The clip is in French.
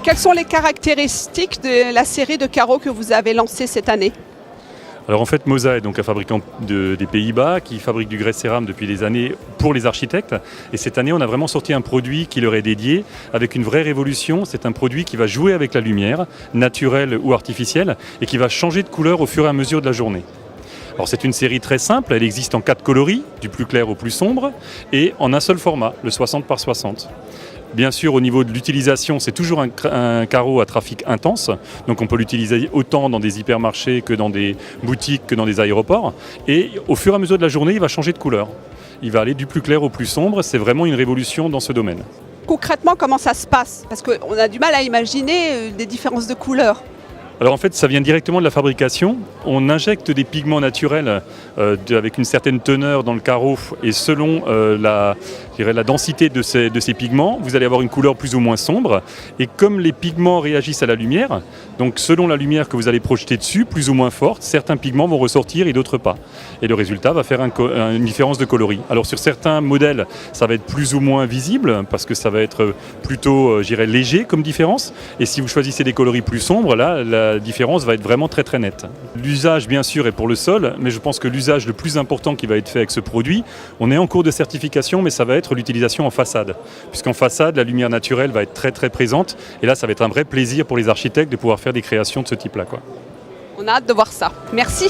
Quelles sont les caractéristiques de la série de carreaux que vous avez lancée cette année? Alors en fait, Moza est donc un fabricant des Pays-Bas qui fabrique du grès cérame depuis des années pour les architectes. Et cette année, on a vraiment sorti un produit qui leur est dédié avec une vraie révolution. C'est un produit qui va jouer avec la lumière, naturelle ou artificielle, et qui va changer de couleur au fur et à mesure de la journée. Alors c'est une série très simple, elle existe en 4 coloris, du plus clair au plus sombre, et en un seul format, le 60 par 60. Bien sûr, au niveau de l'utilisation, c'est toujours un carreau à trafic intense. Donc on peut l'utiliser autant dans des hypermarchés que dans des boutiques, que dans des aéroports. Et au fur et à mesure de la journée, il va changer de couleur. Il va aller du plus clair au plus sombre. C'est vraiment une révolution dans ce domaine. Concrètement, comment ça se passe? Parce qu'on a du mal à imaginer des différences de couleurs. Alors en fait, ça vient directement de la fabrication. On injecte des pigments naturels avec une certaine teneur dans le carreau et selon la densité de ces pigments, vous allez avoir une couleur plus ou moins sombre. Et comme les pigments réagissent à la lumière, donc selon la lumière que vous allez projeter dessus, plus ou moins forte, certains pigments vont ressortir et d'autres pas. Et le résultat va faire une différence de coloris. Alors sur certains modèles, ça va être plus ou moins visible parce que ça va être plutôt, léger comme différence. Et si vous choisissez des coloris plus sombres, là, la différence va être vraiment très très nette. L'usage bien sûr est pour le sol, mais je pense que l'usage le plus important qui va être fait avec ce produit, on est en cours de certification, mais ça va être l'utilisation en façade. Puisqu'en façade, la lumière naturelle va être très très présente, et là ça va être un vrai plaisir pour les architectes de pouvoir faire des créations de ce type-là, quoi. On a hâte de voir ça. Merci.